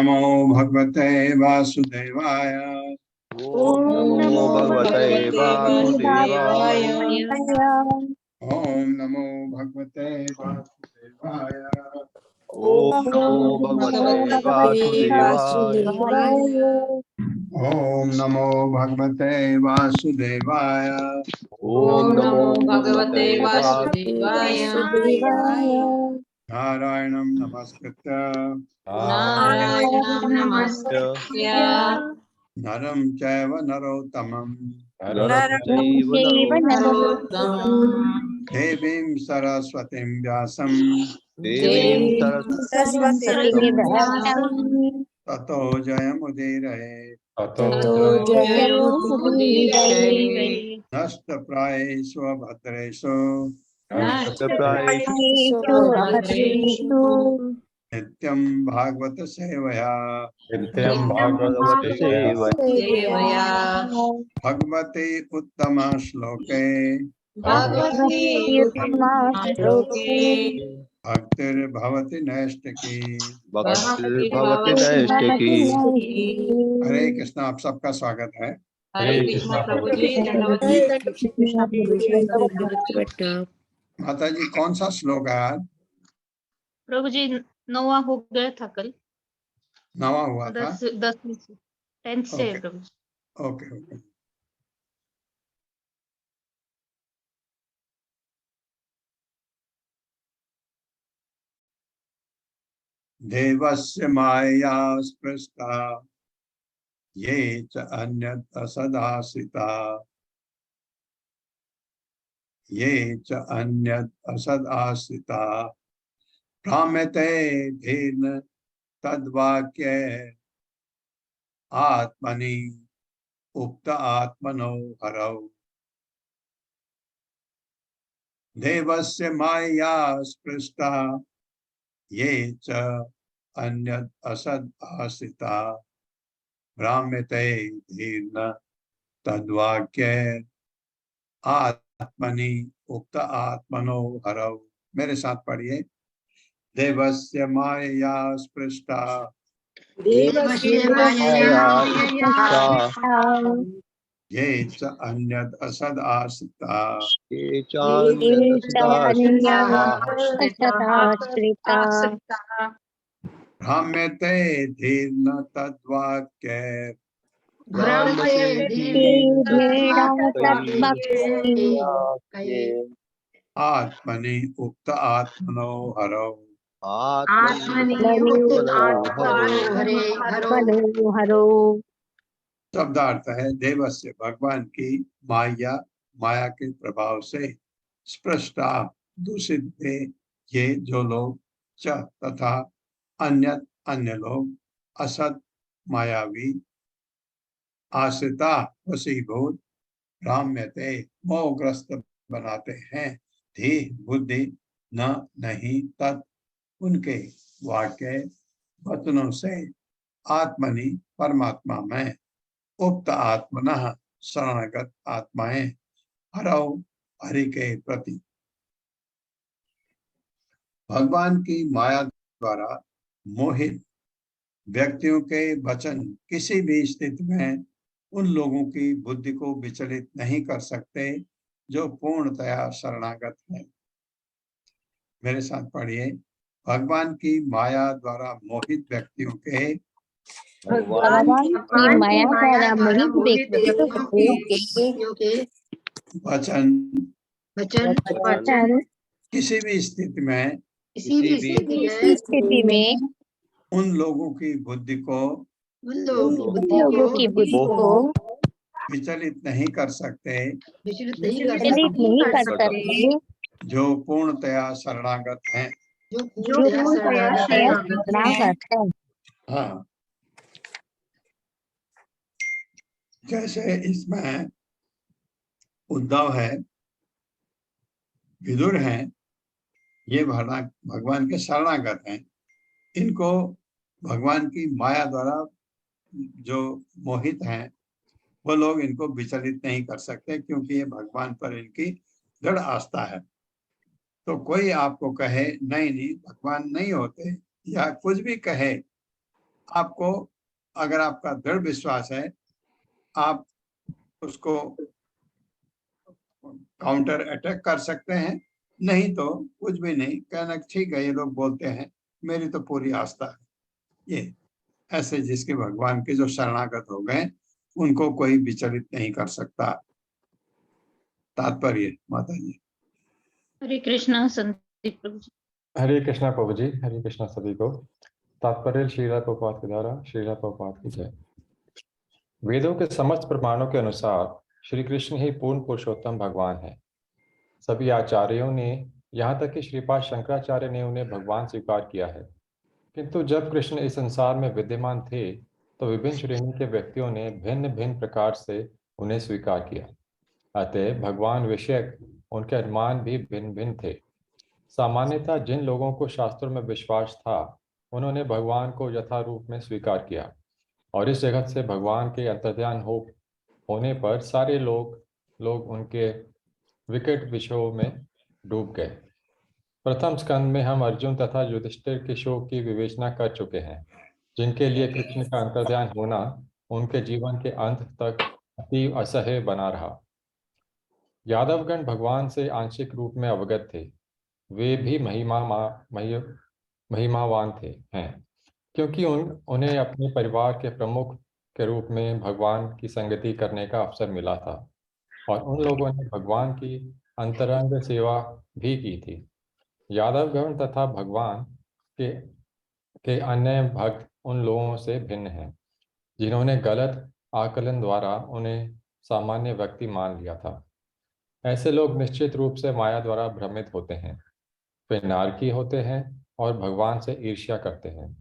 नमो भगवते वासुदेवाय। ओम नमो भगवते वासुदेवाय। ओम नमो भगवते वासुदेवाय। ओम नमो भगवते वासुदेवाय। ओम नमो भगवते वासुदेवाय। ओम नमो भगवते वासुदेवाय। नारायणं नमस्कृत्य नारायणं नमस्कृत्य नरं चैव नरोत्तमं नरं चैव नरोत्तमं देवीं सरस्वतीं व्यासं देवीं सरस्वतीं व्यासं ततो जयमुदीरये। जयमुदीरये। नष्टप्रायेषु भद्रेषु नष्टप्रायेषु भद्रेषु नित्यं भागवत सेवया नित्यं भागवत सेवया भगवते उत्तम श्लोके भगवती उत्तमा श्लोके भक्तिर्भवति नैष्टिकी। भक्तिर्भवति नैष्टिकी। हरे कृष्ण। आप सबका स्वागत है। हरे कृष्ण प्रभु जी। माता जी कौन सा श्लोक है आज? प्रभु जी 9वां हो गया था कल। 9वां हुआ था। 10 में से 10 से है प्रभु जी। Okay okay. देवस्य माया स्पृष्टा ये च अन्यत् असदासिता ये च अन्यत् असदासिता भ्राम्यते धीर्न तद्वाक्य आत्मनि उक्त आत्मनो हरौ। देवस्य माया स्पृष्टा ये च अन्यत् असद् आसिता भ्राम्यते धीर्न तद्वाक्य आत्मनि उक्त आत्मनो हरौ। मेरे साथ पढ़िए। देवस्य माया स्पृष्टा ये च अन्यत् असद् आसिता भ्राम्यते धीर्न तद्वाक्य आत्मनि उक्त आत्मनो हरौ। शब्दार्थ है देवस्य भगवान की माया माया के प्रभाव से स्पृष्टा दूषित थे ये जो लोग च तथा अन्य अन्य लोग असत मायावी आश्रिता वशीभूत भ्राम्यते मोहग्रस्त बनाते हैं धी बुद्धि न नहीं तत् उनके वाक्य वचनों से आत्मनि परमात्मा में उक्त आत्मनः शरणगत आत्माएं हरौ हरि के प्रति। भगवान की माया द्वारा मोहित व्यक्तियों के वचन किसी भी स्थिति में उन लोगों की बुद्धि को विचलित नहीं कर सकते जो पूर्णतया शरणागत है। मेरे साथ पढ़िए। भगवान की माया द्वारा मोहित व्यक्तियों के भगवान की माया द्वारा मोहित व्यक्तियों के वचन किसी भी स्थिति में उन लोगों की बुद्धि को विचलित नहीं कर सकते जो पूर्णतया शरणागत हैं। हाँ, जैसे इसमें उद्धव है, विदुर हैं, ये भगवान के शरणागत हैं। इनको भगवान की माया द्वारा जो मोहित हैं वो लोग इनको विचलित नहीं कर सकते क्योंकि ये भगवान पर इनकी दृढ़ आस्था है। तो कोई आपको कहे नहीं नहीं भगवान नहीं होते या कुछ भी कहे, आपको, अगर आपका दृढ़ विश्वास है, आप उसको काउंटर अटैक कर सकते हैं, नहीं तो कुछ भी नहीं कहना, ठीक है ये लोग बोलते हैं, मेरी तो पूरी आस्था है। ये ऐसे जिसके भगवान के जो शरणागत हो गए उनको कोई विचलित नहीं कर सकता। तात्पर्य माता जी। हरे कृष्णा संदीप प्रभु जी। हरे कृष्णा प्रभु जी, हरे कृष्णा सभी को। तात्पर्य श्रीला प्रभुपाद के द्वारा श्रीला प्रभुपाद की जय। वेदों के समस्त प्रमाणों के अनुसार श्री कृष्ण ही पूर्ण पुरुषोत्तम भगवान है। सभी आचार्यों ने, यहाँ तक कि श्रीपाद शंकराचार्य ने उन्हें भगवान स्वीकार किया है। किंतु जब कृष्ण इस संसार में विद्यमान थे तो विभिन्न श्रेणी के व्यक्तियों ने भिन्न भिन्न प्रकार से उन्हें स्वीकार किया। अतः भगवान विषयक उनके अनुमान भी भिन्न भिन्न थे। सामान्यतः जिन लोगों को शास्त्रों में विश्वास था उन्होंने भगवान को यथारूप में स्वीकार किया, और इस जगत से भगवान के अंतर्ध्यान होने पर सारे लोग उनके विकट विषयों में डूब गए। प्रथम स्कंद में हम अर्जुन तथा युधिष्ठिर के शोक की विवेचना कर चुके हैं, जिनके लिए कृष्ण का अंतर्ध्यान होना उनके जीवन के अंत तक अति असह्य बना रहा। यादवगण भगवान से आंशिक रूप में अवगत थे। वे भी महिमावान हैं, क्योंकि उन्हें अपने परिवार के प्रमुख के रूप में भगवान की संगति करने का अवसर मिला था, और उन लोगों ने भगवान की अंतरंग सेवा भी की थी। यादवगण तथा भगवान के अन्य भक्त उन लोगों से भिन्न हैं जिन्होंने गलत आकलन द्वारा उन्हें सामान्य व्यक्ति मान लिया था। ऐसे लोग निश्चित रूप से माया द्वारा भ्रमित होते हैं। वे नारकी होते हैं और भगवान से ईर्ष्या करते हैं।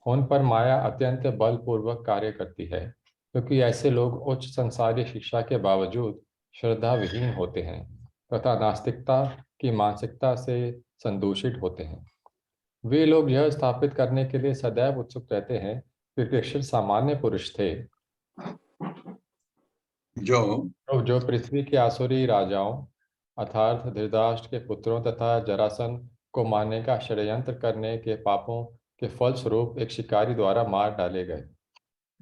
उन पर माया अत्यंत बलपूर्वक कार्य करती है, क्योंकि ऐसे लोग उच्च संसारीय शिक्षा के बावजूद श्रद्धा विहीन होते हैं तथा नास्तिकता की मानसिकता से संदूषित होते हैं। वे लोग यह स्थापित करने के लिए सदैव उत्सुक रहते हैं कि कृष्ण सामान्य पुरुष थे जो पृथ्वी के आसुरी राजाओं अर्थात धृतराष्ट्र के पुत्रों तथा जरासंध को मारने का षड्यंत्र करने के पापों के फलस्वरूप एक शिकारी द्वारा मार डाले गए।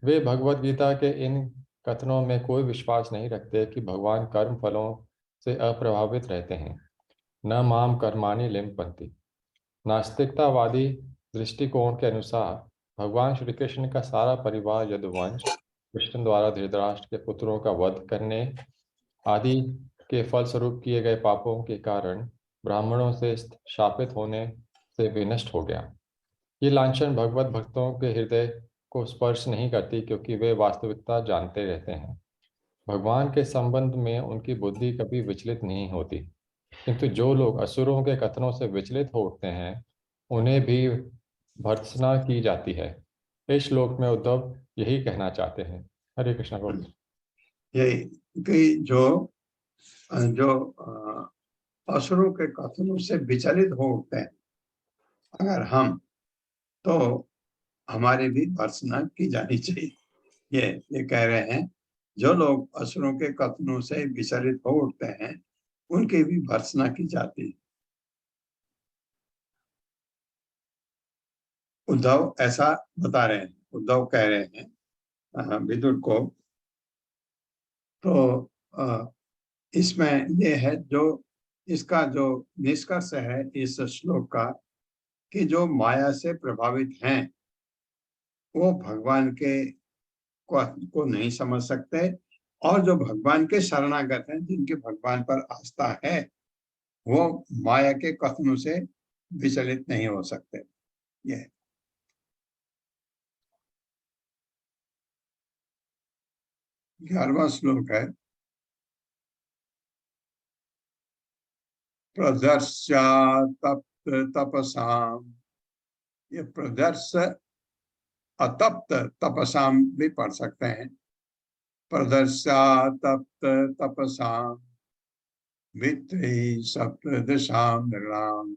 वे भगवत गीता के इन कथनों में कोई विश्वास नहीं रखते कि भगवान कर्म फलों से अप्रभावित रहते हैं। न माम कर्माणि लिम्पन्ति। नास्तिकतावादी दृष्टिकोण के अनुसार भगवान श्री कृष्ण का सारा परिवार यदुवंश, कृष्ण द्वारा धृतराष्ट्र के पुत्रों का वध करने आदि के फलस्वरूप किए गए पापों के कारण ब्राह्मणों से शापित होने से विनष्ट हो गया। ये लांछन भगवत भक्तों के हृदय को स्पर्श नहीं करती, क्योंकि वे वास्तविकता जानते रहते हैं। भगवान के संबंध में उनकी बुद्धि कभी विचलित नहीं होती। किंतु जो लोग असुरों के कथनों से विचलित हो उठते हैं उन्हें भी भर्त्सना की जाती है। इस श्लोक में उद्धव यही कहना चाहते हैं। हरे कृष्ण प्रभु। यही कि जो असुरों के कथनों से विचलित हो उठते हैं अगर हम, तो हमारी भी भर्त्सना की जानी चाहिए। ये कह रहे हैं जो लोग असुरों के कथनों से विचलित हो उठते हैं उनकी भी भर्त्सना की जाती है। उद्धव ऐसा बता रहे हैं, उद्धव कह रहे हैं विदुर को। तो इसमें ये है, जो इसका जो निष्कर्ष है इस श्लोक का, कि जो माया से प्रभावित हैं वो भगवान के को नहीं समझ सकते, और जो भगवान के शरणागत हैं, जिनके भगवान पर आस्था है, वो माया के कथनों से विचलित नहीं हो सकते। ये 11वां श्लोक है। प्रदर्श्या तप्त तपसाम, ये प्रदर्श अतप्त तपसाम भी पढ़ सकते हैं। प्रदर्श्या तप्त तपसाम मित्रै सप्तदशाम नृणाम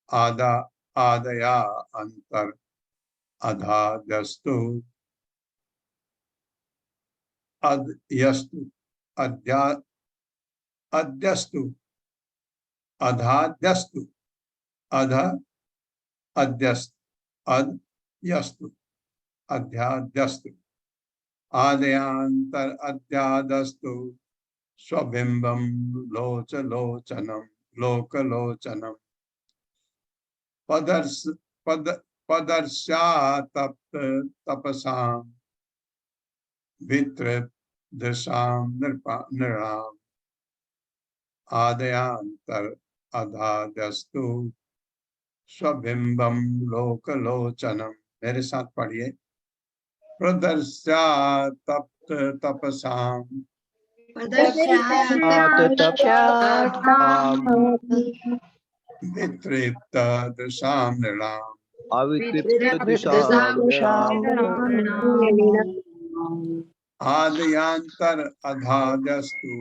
आदया अंतर अधादस्तु अद्यस्तु अद्यस्तु अधाद्यस्तु अध अद्यस्तु अद्यस्तु अध्यादस्तु आदयांतर अध्यादस्तु स्वबिंबम लोचनम लोकलोचनम पदर्शातप्त तपसां वितृदशां नृणाम् आदयांतर अधादस्तु स्वबिंबम लोकलोचनम। मेरे साथ पढ़िए। प्रदर्शातप्त तपसां वितृप्त दशां नृणाम् आदयांतर अधादस्तु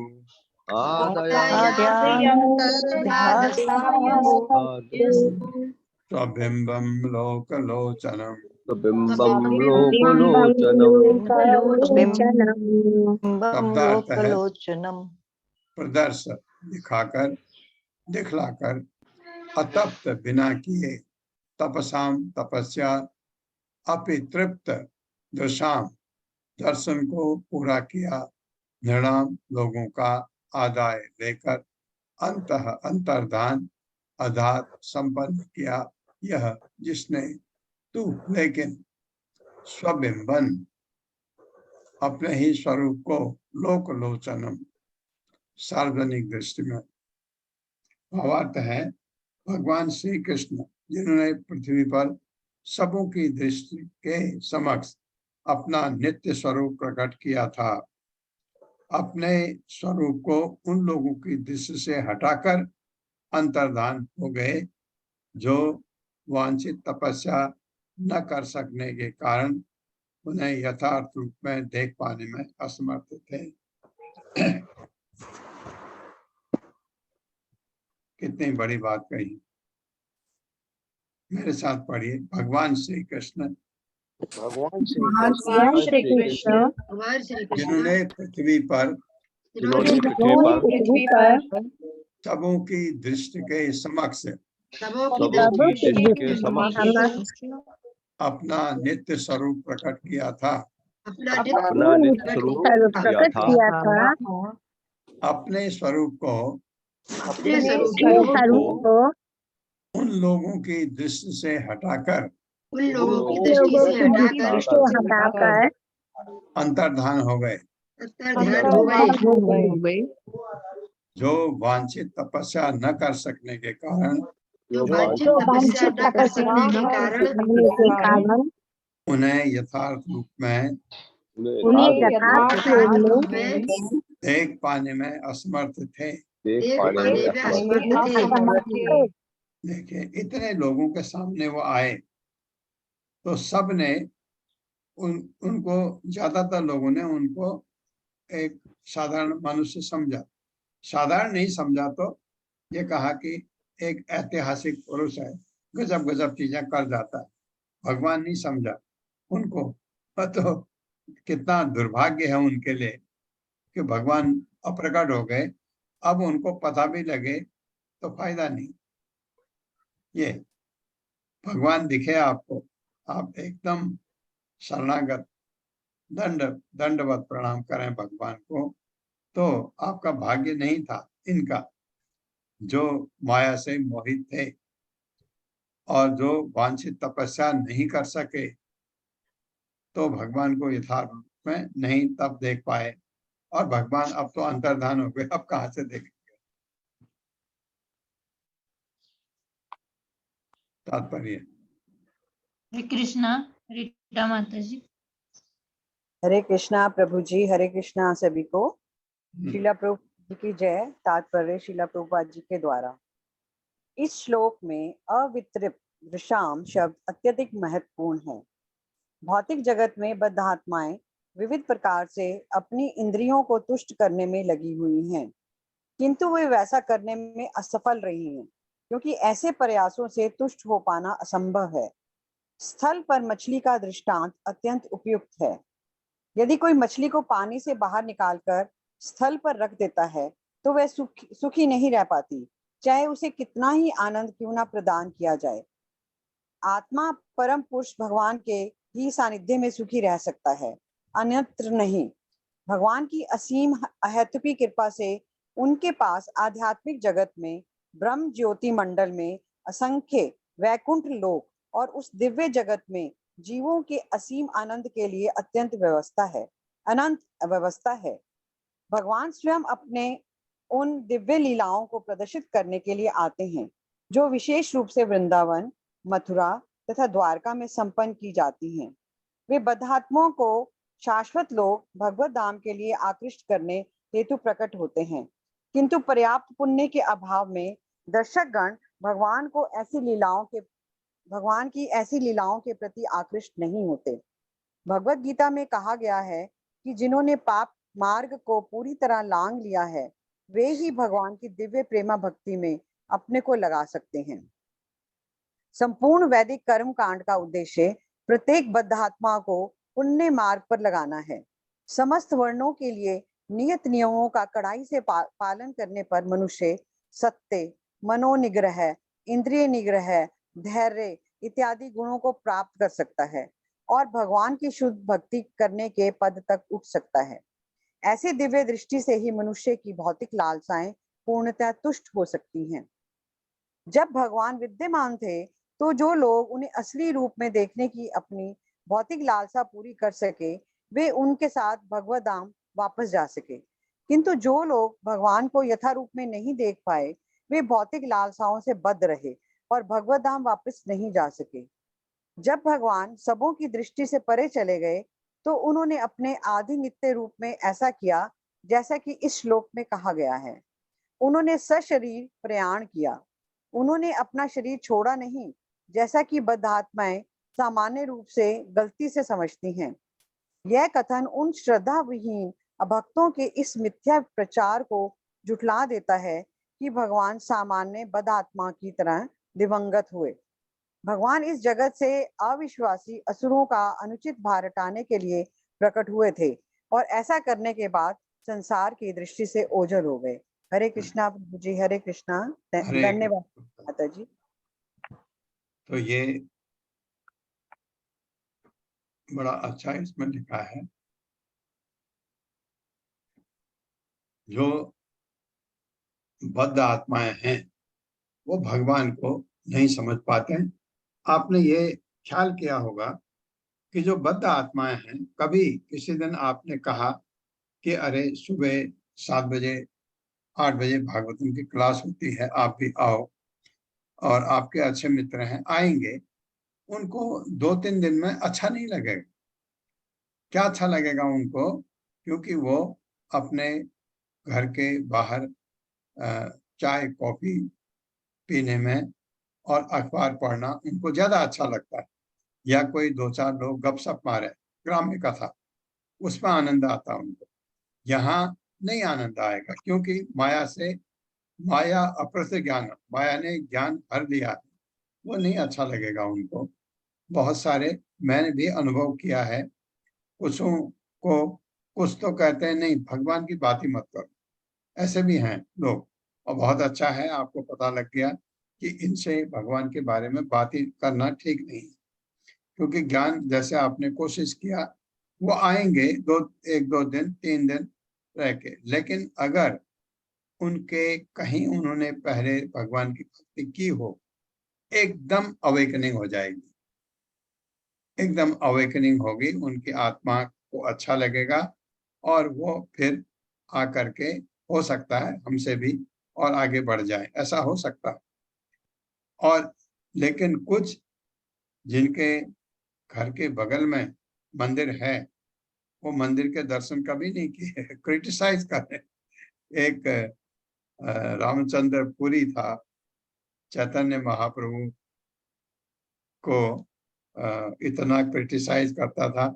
स्वबिंबम लोकलोचनम। शब्दार्थ है प्रदर्श दिखाकर, दिखलाकर, अतप्त बिना किए, तपसाम तपस्या, अपितृप्त दशाम दर्शन को पूरा किया, नृणाम लोगों का आदाय लेकर, अंतः अंतर्धान अधात संपन्न किया, यह जिसने तू लेकिन स्वबिंबन अपने ही स्वरूप को लोकलोचनम सार्वजनिक दृष्टि में। भावार्थ है भगवान श्री कृष्ण जिन्होंने पृथ्वी पर सबों की दृष्टि के समक्ष अपना नित्य स्वरूप प्रकट किया था, अपने स्वरूप को उन लोगों की दृष्टि से हटाकर अंतर्धान हो गए जो वांछित तपस्या न कर सकने के कारण उन्हें यथार्थ रूप में देख पाने में असमर्थ थे। कितनी बड़ी बात कही। मेरे साथ पढ़िए। भगवान श्री कृष्ण जिन्होंने पृथ्वी पर सबों की दृष्टि के समक्ष अपना नित्य स्वरूप प्रकट किया था, अपने स्वरूप को उन लोगों की दृष्टि से हटाकर अंतर्धान हो गए जो वांछित तपस्या न कर सकने के कारण उन्हें यथार्थ रूप में देख पाने में असमर्थ थे। देखिए इतने लोगों के सामने वो आए तो सब ने उनको ज्यादातर लोगों ने उनको एक साधारण मनुष्य समझा, साधारण नहीं समझा तो ये कहा कि एक ऐतिहासिक पुरुष है, गजब गजब चीजें कर जाता है। भगवान नहीं समझा उनको। तो कितना दुर्भाग्य है उनके लिए कि भगवान अप्रकट हो गए, अब उनको पता भी लगे तो फायदा नहीं। ये भगवान दिखे आपको, आप एकदम शरणागत दंडवत प्रणाम करें भगवान को, तो आपका भाग्य नहीं था इनका जो माया से मोहित थे और जो वांछित तपस्या नहीं कर सके तो भगवान को यथार्थ रूप में नहीं तब देख पाए। और भगवान अब तो अंतर्धान हो गए, अब कहां से देखेंगे। तात्पर्य। हरे कृष्णा। रीटा माता जी। हरे कृष्णा प्रभु जी, हरे कृष्णा सभी को। शीला प्रभुपाद जी की जय। तात्पर्य शीला प्रभुपाद जी के द्वारा। इस श्लोक में अवितृप्त दृशाम शब्द अत्यधिक महत्वपूर्ण है। भौतिक जगत में बद्ध आत्माएं विविध प्रकार से अपनी इंद्रियों को तुष्ट करने में लगी हुई हैं, किंतु वे वैसा करने में असफल रही हैं क्योंकि ऐसे प्रयासों से तुष्ट हो पाना असंभव है। स्थल पर मछली का दृष्टांत अत्यंत उपयुक्त है। यदि कोई मछली को पानी से बाहर निकालकर स्थल पर रख देता है तो वह सुखी नहीं रह पाती, चाहे उसे कितना ही आनंद क्यों ना प्रदान किया जाए। आत्मा परम पुरुष भगवान के ही सानिध्य में सुखी रह सकता है, अन्यत्र नहीं। भगवान की असीम अहेतुकी कृपा से उनके पास आध्यात्मिक जगत में, ब्रह्म ज्योति मंडल में असंख्य वैकुंठ लोक और उस दिव्य जगत में जीवों के असीम आनंद के लिए अत्यंत अनंत व्यवस्था है। भगवान स्वयं अपने उन दिव्य लीलाओं को प्रदर्शित करने के लिए आते हैं, जो विशेष रूप से वृंदावन, मथुरा तथा द्वारका में संपन्न की जाती हैं। वे बद्धात्माओं को शाश्वत लोक भगवत धाम के लिए आकृष्ट करने हेतु प्रकट होते हैं, किंतु पर्याप्त पुण्य के अभाव में दर्शकगण भगवान की ऐसी लीलाओं के प्रति आकृष्ट नहीं होते। भगवत गीता में कहा गया है कि जिन्होंने पाप मार्ग को पूरी तरह लांघ लिया है, वे ही भगवान की दिव्य प्रेमा भक्ति में अपने को लगा सकते हैं। संपूर्ण वैदिक कर्म कांड का उद्देश्य प्रत्येक बद्धात्मा को पुण्य मार्ग पर लगाना है। समस्त वर्णों के लिए नियत नियमों का कड़ाई से पालन करने पर मनुष्य सत्य, मनोनिग्रह, इंद्रिय निग्रह, धैर्य इत्यादि गुणों को प्राप्त कर सकता है और भगवान की शुद्ध भक्ति करने के पद तक उठ सकता है। ऐसी दिव्य दृष्टि से ही मनुष्य की भौतिक लालसाएं पूर्णतः तुष्ट हो सकती हैं। जब भगवान विद्यमान थे तो जो लोग उन्हें असली रूप में देखने की अपनी भौतिक लालसा पूरी कर सके, वे उनके साथ भगवत धाम वापस जा सके, किंतु जो लोग भगवान को यथारूप में नहीं देख पाए, वे भौतिक लालसाओं से बद्ध रहे और भगवत धाम वापस नहीं जा सके। जब भगवान सबों की दृष्टि से परे चले गए तो उन्होंने अपने आदि नित्य रूप में ऐसा किया जैसा कि इस श्लोक में कहा गया है। उन्होंने सशरीर प्रयाण किया। उन्होंने अपना शरीर छोड़ा नहीं, जैसा कि बद्धात्माएं सामान्य रूप से गलती से समझती हैं। यह कथन उन श्रद्धा विहीन अभक्तों के इस मिथ्या प्रचार को जुटला देता है कि भगवान सामान्य बद्धात्मा की तरह दिवंगत हुए। भगवान इस जगत से अविश्वासी असुरों का अनुचित भार हटाने के लिए प्रकट हुए थे और ऐसा करने के बाद संसार की दृष्टि से ओझल हो गए। हरे कृष्णा प्रभु जी, हरे कृष्णा। धन्यवाद माता जी। तो ये बड़ा अच्छा इसमें लिखा है, जो बद्ध आत्माएं हैं वो भगवान को नहीं समझ पाते हैं। आपने ये ख्याल किया होगा कि जो बद्ध आत्माएं हैं, कभी किसी दिन आपने कहा कि अरे सुबह 7 बजे 8 बजे भागवतम की क्लास होती है, आप भी आओ, और आपके अच्छे मित्र हैं आएंगे, उनको 2-3 दिन में अच्छा नहीं लगेगा। क्या अच्छा लगेगा उनको? क्योंकि वो अपने घर के बाहर चाय कॉफी पीने में और अखबार पढ़ना उनको ज्यादा अच्छा लगता है, या कोई 2-4 लोग गपशप मारे, ग्राम्य कथा, उसमें आनंद आता उनको। यहाँ नहीं आनंद आएगा, क्योंकि माया अप्रत्य ज्ञान, माया ने ज्ञान हर लिया है, वो नहीं अच्छा लगेगा उनको। बहुत सारे मैंने भी अनुभव किया है। कुछ तो कहते हैं नहीं भगवान की बात ही मत करो, ऐसे भी हैं लोग। और बहुत अच्छा है आपको पता लग गया कि इनसे भगवान के बारे में बात ही करना ठीक नहीं है, क्योंकि ज्ञान जैसे आपने कोशिश किया, वो आएंगे 1-2 दिन 3 दिन रह के, लेकिन अगर उनके कहीं उन्होंने पहले भगवान की भक्ति की हो, एकदम अवेकनिंग हो जाएगी, एकदम अवेकनिंग होगी, उनकी आत्मा को अच्छा लगेगा और वो फिर आकर के हो सकता है हमसे भी और आगे बढ़ जाए, ऐसा हो सकता है। और लेकिन कुछ जिनके घर के बगल में मंदिर है, वो मंदिर के दर्शन कभी नहीं किए, क्रिटिसाइज कर रहे। एक रामचंद्र पुरी था, चैतन्य महाप्रभु को इतना क्रिटिसाइज करता था,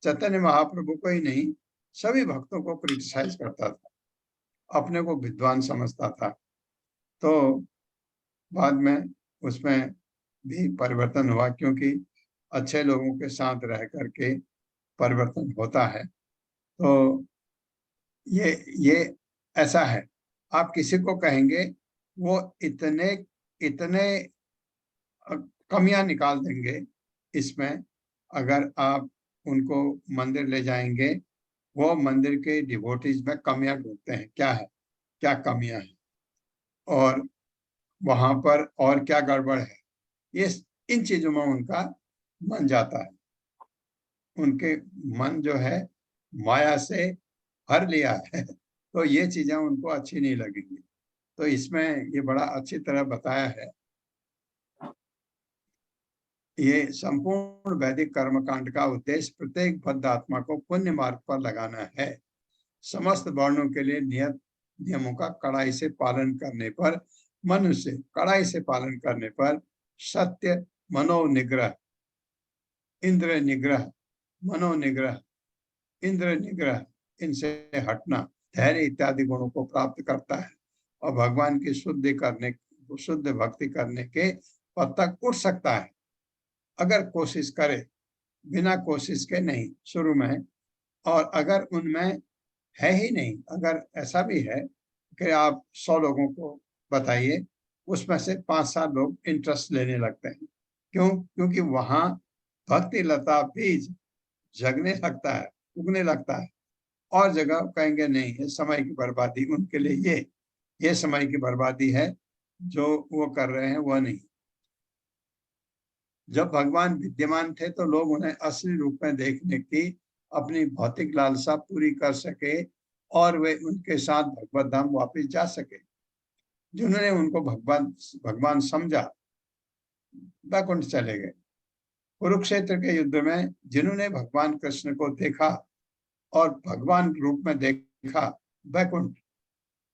चैतन्य महाप्रभु को ही नहीं सभी भक्तों को क्रिटिसाइज करता था, अपने को विद्वान समझता था। तो बाद में उसमें भी परिवर्तन हुआ, क्योंकि अच्छे लोगों के साथ रह करके परिवर्तन होता है। तो ये ऐसा है, आप किसी को कहेंगे वो इतने कमियां निकाल देंगे इसमें, अगर आप उनको मंदिर ले जाएंगे, वो मंदिर के डिवोटीज में कमियां ढूंढते हैं, क्या है, क्या कमियां हैं और वहां पर और क्या गड़बड़ है, ये इन चीजों में उनका मन जाता है। उनके मन जो है माया से भर लिया है, तो ये चीजें उनको अच्छी नहीं लगेंगी। तो इसमें ये बड़ा अच्छी तरह बताया है। ये संपूर्ण वैदिक कर्मकांड का उद्देश्य प्रत्येक बद्ध आत्मा को पुण्य मार्ग पर लगाना है। समस्त वर्णों के लिए नियत नियमों का कड़ाई से पालन करने पर मनुष्य कड़ाई से पालन करने पर सत्य, मनोनिग्रह, इंद्र निग्रह, मनोनिग्रह, इंद्र निग्रह, इनसे हटना, धैर्य इत्यादि गुणों को प्राप्त करता है और भगवान की शुद्ध भक्ति करने के पद तक उठ सकता है, अगर कोशिश करे, बिना कोशिश के नहीं शुरू में। और अगर उनमें है ही नहीं, अगर ऐसा भी है कि आप 100 लोगों को बताइए, उसमें से 5-7 लोग इंटरेस्ट लेने लगते हैं। क्यों? क्योंकि वहां भक्ति लता बीज जगने लगता है, उगने लगता है। और जगह कहेंगे नहीं, ये समय की बर्बादी, उनके लिए ये समय की बर्बादी है, जो वो कर रहे हैं वह नहीं। जब भगवान विद्यमान थे तो लोग उन्हें असली रूप में देखने की अपनी भौतिक लालसा पूरी कर सके और वे उनके साथ भगवत धाम वापस जा सके। जिन्होंने उनको भगवान समझा, वैकुंठ चले गए। कुरुक्षेत्र के युद्ध में जिन्होंने भगवान कृष्ण को देखा और भगवान रूप में देखा, वैकुंठ,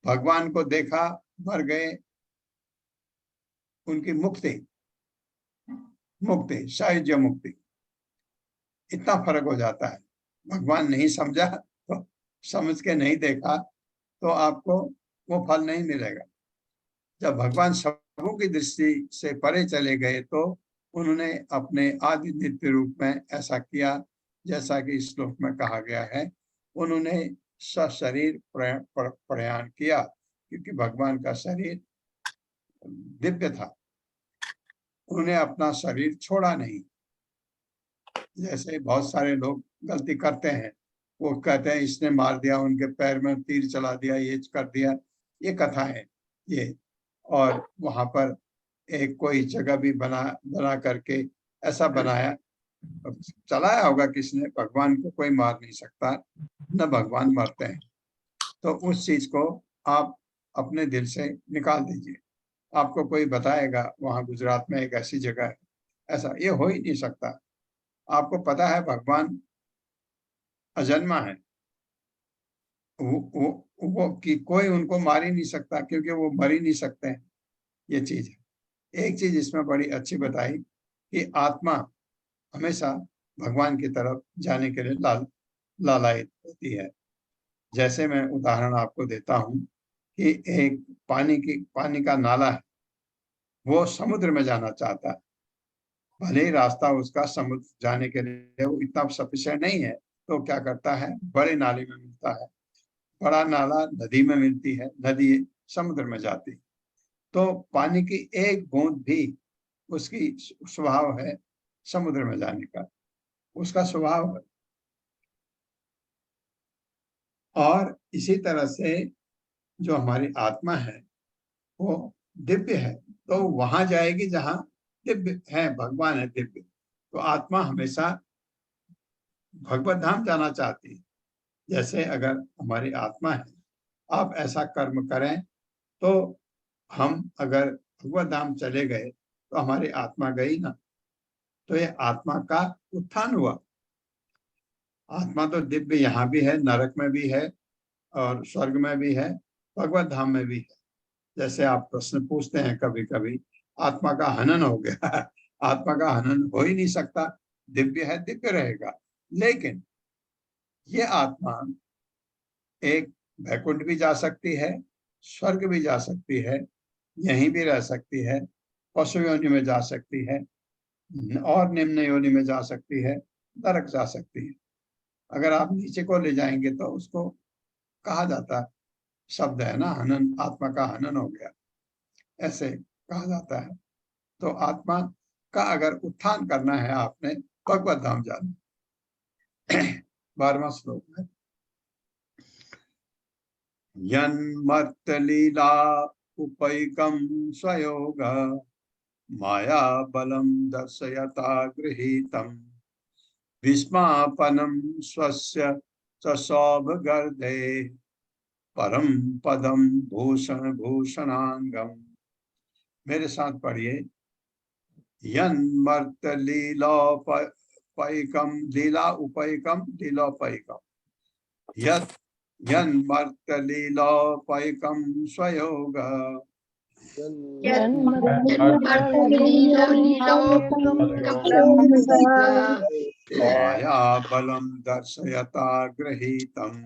भगवान को देखा, मर गए, उनकी मुक्ति, सायुज्य मुक्ति। इतना फर्क हो जाता है। भगवान नहीं समझा तो समझ के नहीं देखा तो आपको वो फल नहीं मिलेगा। जब भगवान सबों की दृष्टि से परे चले गए तो उन्होंने अपने आदि नित्य रूप में ऐसा किया जैसा कि इस श्लोक में कहा गया है। उन्होंने सशरीर प्रयाण किया, क्योंकि भगवान का शरीर दिव्य था। उन्होंने अपना शरीर छोड़ा नहीं। जैसे बहुत सारे लोग गलती करते हैं, वो कहते हैं इसने मार दिया, उनके पैर में तीर चला दिया, ये कर दिया, ये कथा है ये। और वहां पर एक कोई जगह भी बना करके ऐसा बनाया, चलाया होगा किसने। भगवान को कोई मार नहीं सकता, न भगवान मरते हैं। तो उस चीज को आप अपने दिल से निकाल दीजिए। आपको कोई बताएगा वहां गुजरात में एक ऐसी जगह है, ऐसा ये हो ही नहीं सकता। आपको पता है भगवान अजन्मा है, वो कि कोई उनको मार ही नहीं सकता, क्योंकि वो मर ही नहीं सकते हैं। ये चीज है। एक चीज इसमें बड़ी अच्छी बताई कि आत्मा हमेशा भगवान की तरफ जाने के लिए लालायित होती है। जैसे मैं उदाहरण आपको देता हूँ कि एक पानी का नाला है, वो समुद्र में जाना चाहता है। भले ही रास्ता उसका समुद्र जाने के लिए वो इतना सफिशिएंट नहीं है, तो क्या करता है, बड़े नाले में मिलता है। बड़ा नाला नदी में मिलती है, नदी समुद्र में जाती है। तो पानी की एक बूंद भी उसकी स्वभाव है समुद्र में जाने का, उसका स्वभाव है। और इसी तरह से जो हमारी आत्मा है वो दिव्य है, तो वहां जाएगी जहां दिव्य है, भगवान है दिव्य। तो आत्मा हमेशा भगवत धाम जाना चाहती है। जैसे अगर हमारी आत्मा है, आप ऐसा कर्म करें तो हम अगर भगवत धाम चले गए तो हमारी आत्मा गई ना, तो ये आत्मा का उत्थान हुआ। आत्मा तो दिव्य यहाँ भी है, नरक में भी है और स्वर्ग में भी है, भगवत धाम में भी है। जैसे आप प्रश्न पूछते हैं कभी कभी, आत्मा का हनन हो गया आत्मा का हनन हो ही नहीं सकता, दिव्य है, दिव्य रहेगा। लेकिन ये आत्मा एक वैकुंठ भी जा सकती है, स्वर्ग भी जा सकती है, यहीं भी रह सकती है, पशु योनि में जा सकती है और निम्न योनि में जा सकती है, नरक जा सकती है। अगर आप नीचे को ले जाएंगे तो उसको कहा जाता, शब्द है ना, हनन, आत्मा का हनन हो गया, ऐसे कहा जाता है। तो आत्मा का अगर उत्थान करना है आपने, भगवत धाम जाना। 12वां श्लोक है, यन्मर्तलीला उपैकं स्वयोग माया बलं दर्शयता गृहीतम् विस्मापनं स्वस्य च सौभगर्दे परम पदम भूषण भूषणांगम। मेरे साथ पढ़िए, यन्मर्त लीलोपैकम लीला उपैकम लीलोपैकम, यन्मर्त लीलोपैकम स्वयोग माया बलम दर्शयता गृहीतम्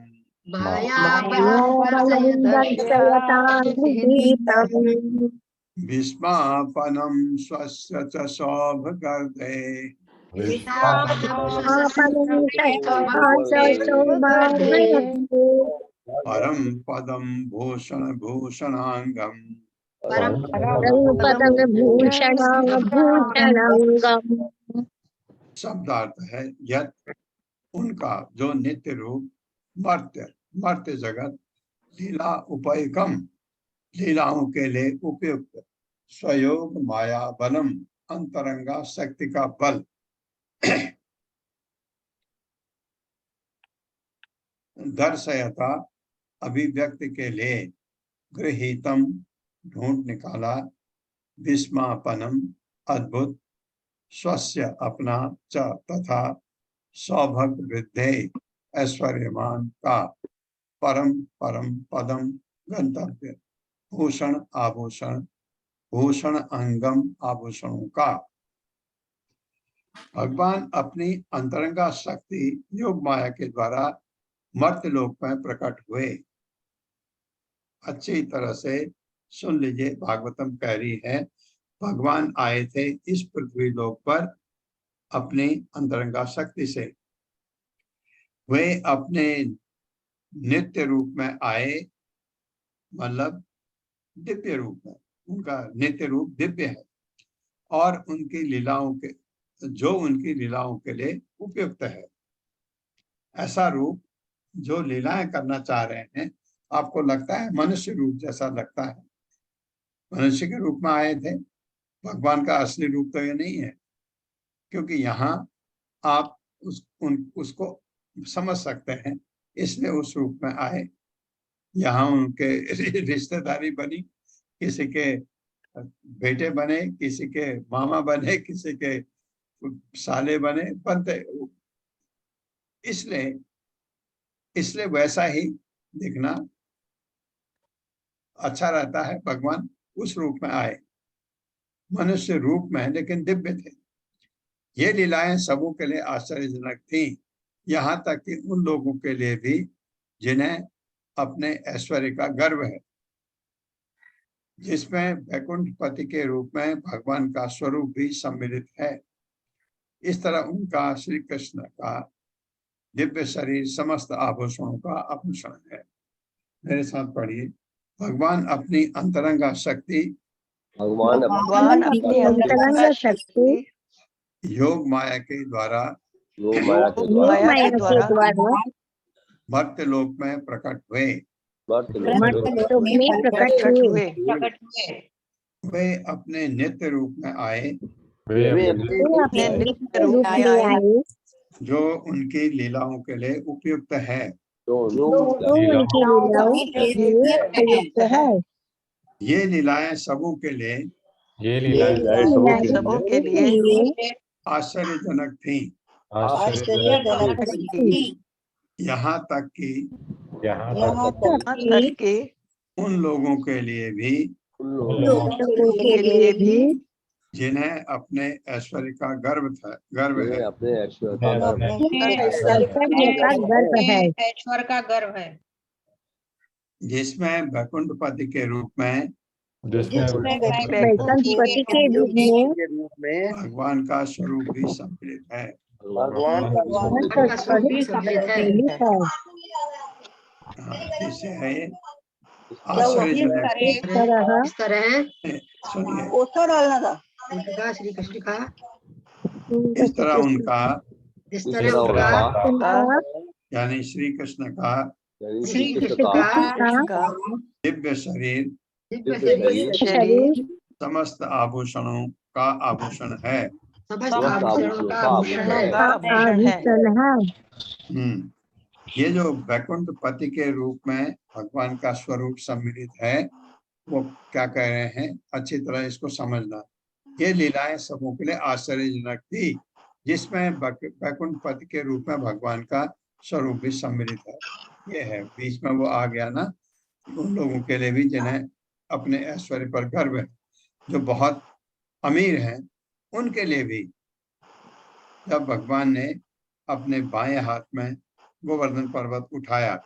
विस्मापनं स्वस्य च सौभगर्दे परम पदम भूषण भूषणांगम। शब्दार्थ है, यत उनका जो नित्य रूप मर्त्य मर्त्य जगत लीला उपैकम लीलाओं के लिए उपयुक्त स्वयोग माया बलम अंतरंगा शक्ति का बल दर्शयता अभिव्यक्ति के लिए गृहीतम ढूंढ निकाला विस्मापनम अद्भुत स्वस्य अपना च तथा सौभग वृद्धे ऐश्वर्यमान का परम परम पदम गंतव्य भूषण आभूषण भूषण अंगम आभूषणों का। भगवान अपनी अंतरंगा शक्ति योग माया के द्वारा मर्त्य लोक में प्रकट हुए। अच्छी तरह से सुन लीजिए, भागवतम कह रही है भगवान आए थे इस पृथ्वी लोक पर अपनी अंतरंगा शक्ति से। वे अपने नित्य रूप में आए, मतलब दिव्य रूप में, उनका नित्य रूप दिव्य है और उनकी लीलाओं के जो उनकी लीलाओं के लिए उपयुक्त है। ऐसा रूप जो लीलाएं करना चाह रहे हैं, आपको लगता है मनुष्य रूप जैसा लगता है, मनुष्य के रूप में आए थे। भगवान का असली रूप तो ये नहीं है, क्योंकि यहाँ आप उसको समझ सकते हैं, इसलिए उस रूप में आए। यहाँ उनके रिश्तेदारी बनी, किसी के बेटे बने, किसी के मामा बने, किसी के साले बने, बनते, इसलिए वैसा ही दिखना अच्छा रहता है। भगवान उस रूप में आए, मनुष्य रूप में, लेकिन दिव्य थे। ये लीलाएं सबों के लिए आश्चर्यजनक थी, यहाँ तक कि उन लोगों के लिए भी जिन्हें अपने ऐश्वर्य का गर्व है, जिसमें वैकुंठपति के रूप में भगवान का स्वरूप भी सम्मिलित है। इस तरह उनका श्री कृष्ण का दिव्य शरीर समस्त आभूषणों का आभूषण है। मेरे साथ पढ़िए, भगवान अपनी अंतरंगा शक्ति योग माया के द्वारा मर्त्य लोक में प्रकट हुए। वे अपने नित्य रूप में आए, जो उनकी लीलाओं के लिए उपयुक्त है। ये लीलाएं सबों के लिए आश्चर्यजनक थी, यहाँ तक कि उन लोगों के लिए भी जिन्हें अपने ऐश्वर्य का गर्व है। ऐश्वर्य का गर्व है, जिसमें वैकुंठपति के रूप में भगवान का स्वरूप भी सम्मिलित है। इसे है आश्चर्यजनक। सुनिए, श्री कृष्ण का इस तरह उनका इस तरह उनका यानी श्री कृष्ण का श्री कृष्ण का दिव्य शरीर दिव्य शरीर शरीर समस्त आभूषणों का आभूषण है। समस्त आभूषणों का आभूषण है। आभूषण है। ये जो वैकुंठ पति के रूप में भगवान का स्वरूप सम्मिलित है, वो क्या कह रहे हैं, अच्छी तरह इसको समझना। ये लीलाएं सबों के लिए आश्चर्यजनक थी, जिसमें वैकुंठ पति के रूप में भगवान का स्वरूप भी सम्मिलित है। ये है, बीच में वो आ गया ना, उन लोगों के लिए भी जिन्हें अपने ऐश्वर्य पर गर्व है, जो बहुत अमीर हैं, उनके लिए भी जब भगवान ने अपने बाएं हाथ में गोवर्धन पर्वत उठाया,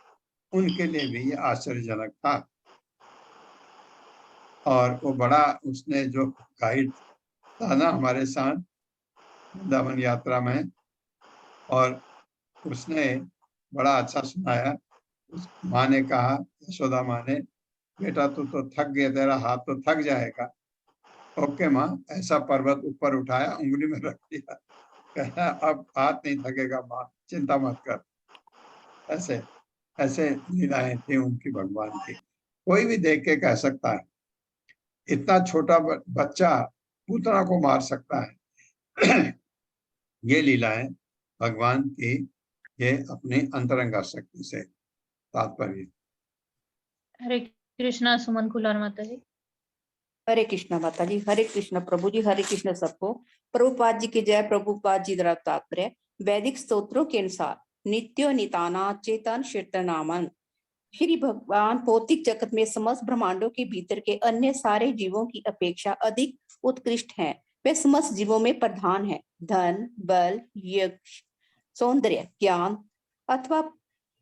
उनके लिए भी ये आश्चर्यजनक था। और वो बड़ा, उसने जो गाइड था ना हमारे साथ वृंदावन यात्रा में, और उसने बड़ा अच्छा सुनाया। उस माँ ने कहा, यशोदा माँ ने, बेटा तू तो थक गया, तेरा हाथ तो थक जाएगा। ओके माँ, ऐसा पर्वत ऊपर उठाया, उंगली में रख दिया, कहना अब हाथ नहीं थकेगा माँ, चिंता मत कर। ऐसे ऐसे लीलाएं थी उनकी भगवान की। कोई भी देख के कह सकता है, इतना छोटा बच्चा पूतना को मार सकता है। ये लीलाएं भगवान की, ये अपनी अंतरंगा शक्ति से तात्पर्य। हरे कृष्णा सुमन कुलार माता जी। हरे कृष्णा माता जी। हरे कृष्ण प्रभु जी। हरे कृष्ण सबको। प्रभुपाद जी की जय। प्रभुपाद जी द्वारा तात्पर्य, वैदिक स्तोत्रों के अनुसार नित्यो निताना चेतन शीर्तनामन, श्री भगवान भौतिक जगत में समस्त ब्रह्मांडों के भीतर के अन्य सारे जीवों की अपेक्षा अधिक उत्कृष्ट हैं। वे समस्त जीवों में प्रधान है। धन, बल, यश, सौंदर्य, ज्ञान अथवा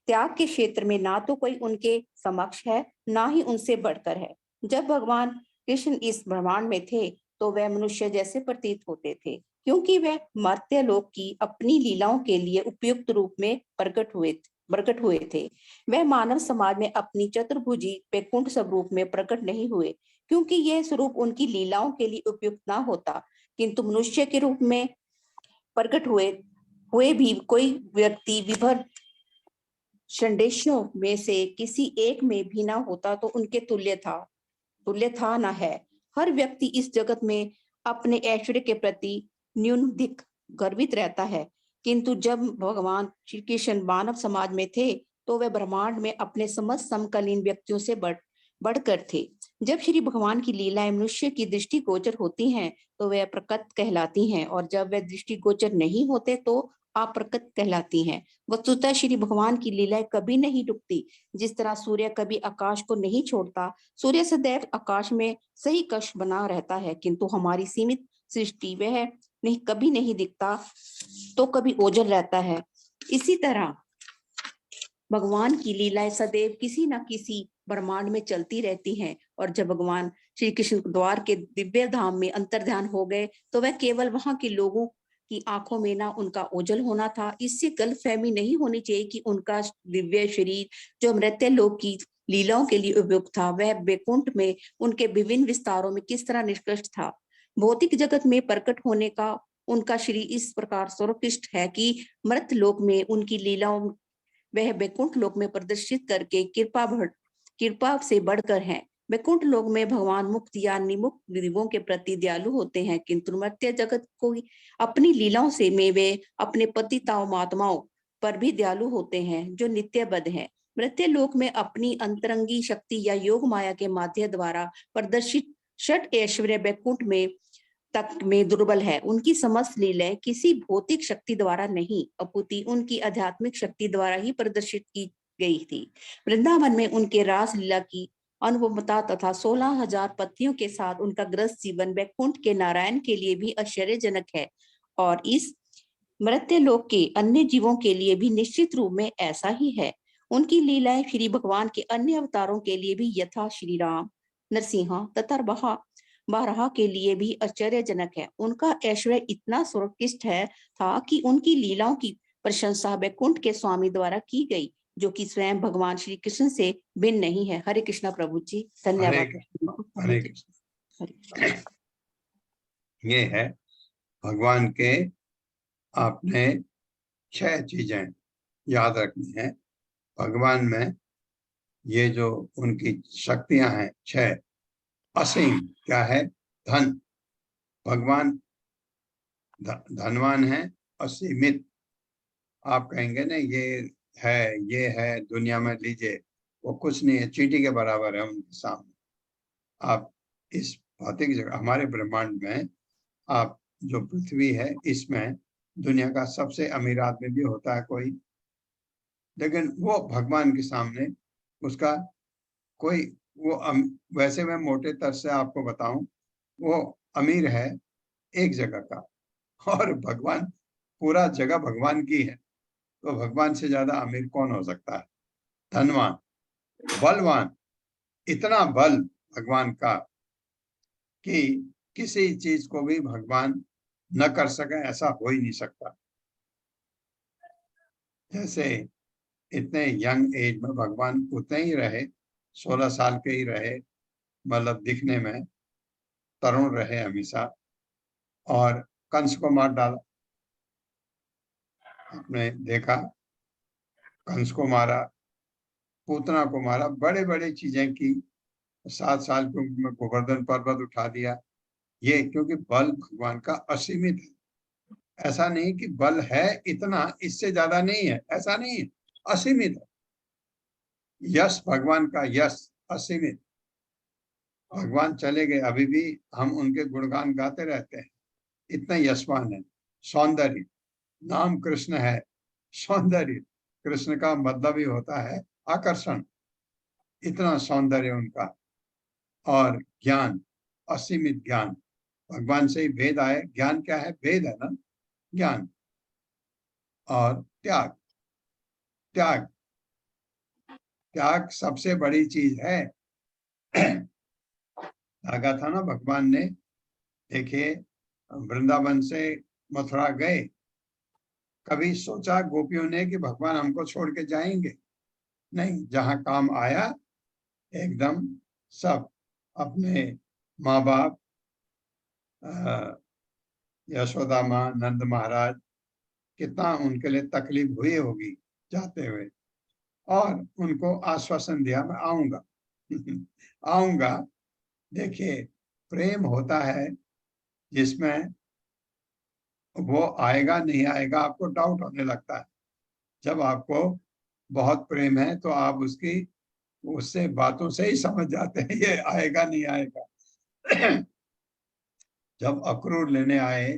त्याग के क्षेत्र में ना तो कोई उनके समक्ष है, ना ही उनसे बढ़कर है। जब भगवान कृष्ण इस ब्रह्मांड में थे तो वह मनुष्य जैसे प्रतीत होते थे, क्योंकि वह मर्त्य लोक की अपनी लीलाओं के लिए उपयुक्त रूप में प्रकट हुए थे। वह मानव समाज में अपनी चतुर्भुजी वैकुंठ स्वरूप में प्रकट नहीं हुए, क्योंकि यह स्वरूप उनकी लीलाओं के लिए उपयुक्त ना होता, किंतु मनुष्य के रूप में प्रकट हुए भी कोई व्यक्ति विभर षंडेशों में से किसी एक में भी ना होता तो उनके तुल्य था ना है। हर व्यक्ति इस जगत में अपने ऐश्वर्य के प्रति न्यूनधिक गर्वित रहता है, किंतु जब भगवान श्री कृष्ण मानव समाज में थे तो वे ब्रह्मांड में अपने समस्त समकालीन व्यक्तियों से बढ़कर थे। जब श्री भगवान की लीलाएं मनुष्य की दृष्टि गोचर होती हैं तो वे प्रकट कहलाती हैं, और जब वे दृष्टि गोचर नहीं होते तो अप्रकट कहलाती हैं। वस्तुतः श्री भगवान की लीलाएं कभी नहीं रुकती। जिस तरह सूर्य कभी आकाश को नहीं छोड़ता, सूर्य सदैव आकाश में सही कक्ष बना रहता है, किंतु हमारी सीमित सृष्टि वह नहीं कभी नहीं दिखता तो कभी ओझल रहता है। इसी तरह भगवान की लीलाएं सदैव किसी न किसी ब्रह्मांड में चलती रहती हैं, और जब भगवान श्री कृष्ण द्वार के दिव्य धाम में अंतर्ध्यान हो गए तो वह केवल वहां के लोगों की आंखों में ना उनका ओझल होना था। इससे गलतफहमी नहीं होनी चाहिए कि उनका दिव्य शरीर जो मृत्य लोक की लीलाओं के लिए उपयुक्त था, वह वैकुंठ में उनके विभिन्न विस्तारों में किस तरह निष्कृष्ट था। भौतिक जगत में प्रकट होने का उनका शरीर इस प्रकार सर्वोत्कृष्ट है कि मृत लोक में उनकी लीलाओं वह वैकुंठ लोक में प्रदर्शित करके कृपा से बढ़कर हैं। वैकुंठ लोक में भगवान मुक्त या निमुक्त जीवों के प्रति दयालु होते हैं, किंतु मर्त्य जगत को अपनी लीलाओं से में वे अपने पतिताओं महात्माओं पर भी दयालु होते हैं जो नित्यबद्ध हैं। मर्त्य लोक में अपनी अंतरंगी शक्ति या योग माया के माध्यम द्वारा प्रदर्शित षट ऐश्वर्य वैकुंठ में तक में दुर्बल है। उनकी समस्त लीलाएं किसी भौतिक शक्ति द्वारा नहीं अपितु उनकी आध्यात्मिक शक्ति द्वारा ही प्रदर्शित की गई थी। वृंदावन में उनके रास लीला की अनुभवता तथा 16,000 पत्नियों के साथ उनका ग्रस्त जीवन वैकुंठ के नारायण के लिए भी आश्चर्यजनक है, और इस मर्त्य लोक के अन्य जीवों के लिए भी निश्चित रूप में ऐसा ही है। उनकी लीलाएं श्री भगवान के अन्य अवतारों के लिए भी यथा श्री राम, नरसिंह तथा बारहा के लिए भी आश्चर्यजनक है। उनका ऐश्वर्य इतना सर्वोत्कृष्ट था कि उनकी लीलाओं की प्रशंसा वैकुंठ के स्वामी द्वारा की गई, जो कि स्वयं भगवान श्री कृष्ण से भिन्न नहीं है। हरे कृष्णा प्रभु जी। धन्यवाद। हरे कृष्ण। ये है भगवान के आपने 6 चीजें याद रखनी है भगवान में। ये जो उनकी शक्तियां हैं 6। असीम क्या है? धन। भगवान धनवान है। असीमित। आप कहेंगे ना ये है दुनिया में, लीजिए, वो कुछ नहीं है, चींटी के बराबर है उनके सामने। आप इस भौतिक जगह, हमारे ब्रह्मांड में, आप जो पृथ्वी है, इसमें दुनिया का सबसे अमीर आदमी भी होता है कोई, लेकिन वो भगवान के सामने उसका कोई वैसे मैं मोटे तर से आपको बताऊं, वो अमीर है एक जगह का, और भगवान, पूरा जगह भगवान की है, तो भगवान से ज्यादा अमीर कौन हो सकता है? धनवान। बलवान। इतना बल भगवान का कि किसी चीज को भी भगवान न कर सके, ऐसा हो ही नहीं सकता। जैसे इतने यंग एज में भगवान उतने ही रहे, 16 साल के ही रहे, मतलब दिखने में तरुण रहे हमेशा, और कंस को मार डाला। आपने देखा, कंस को मारा, पूतना को मारा, बड़े बड़े चीजें की। 7 साल की उम्र में गोवर्धन पर्वत उठा दिया। ये क्योंकि बल भगवान का असीमित है। ऐसा नहीं कि बल है इतना, इससे ज्यादा नहीं है, ऐसा नहीं है, असीमित है। यश भगवान का, यश असीमित। भगवान चले गए, अभी भी हम उनके गुणगान गाते रहते हैं, इतना यशवान है। सौंदर्य। नाम कृष्ण है। सौंदर्य, कृष्ण का मतलब ही होता है आकर्षण। इतना सौंदर्य उनका। और ज्ञान, असीमित ज्ञान। भगवान से ही भेद आए। ज्ञान क्या है? भेद है ना, ज्ञान। और त्याग। त्याग, त्याग सबसे बड़ी चीज है। कहा था ना भगवान ने, देखिए, वृंदावन से मथुरा गए, कभी सोचा गोपियों ने कि भगवान हमको छोड़ के जाएंगे? नहीं, जहां काम आया एकदम सब अपने माँ बाप, यशोदा माँ, नंद महाराज, कितना उनके लिए तकलीफ हुई होगी जाते हुए, और उनको आश्वासन दिया, मैं आऊंगा। आऊंगा। देखिए, प्रेम होता है जिसमें वो आएगा नहीं आएगा आपको डाउट होने लगता है। जब आपको बहुत प्रेम है तो आप उससे बातों से ही समझ जाते हैं ये आएगा नहीं आएगा। जब अक्रूर लेने आए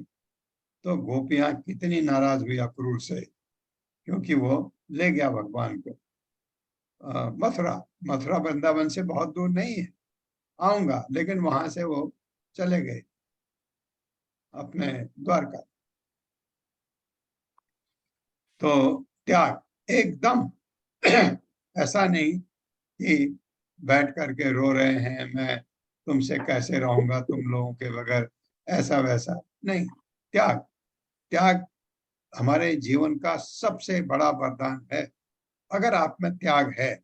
तो गोपियां कितनी नाराज हुई अक्रूर से, क्योंकि वो ले गया भगवान को मथुरा। मथुरा वृंदावन से बहुत दूर नहीं है, आऊंगा, लेकिन वहां से वो चले गए अपने द्वारका। तो त्याग एकदम। ऐसा नहीं कि बैठ करके रो रहे हैं, मैं तुमसे कैसे रहूंगा तुम लोगों के बगैर, ऐसा वैसा नहीं। त्याग, त्याग हमारे जीवन का सबसे बड़ा वरदान है। अगर आप में त्याग है,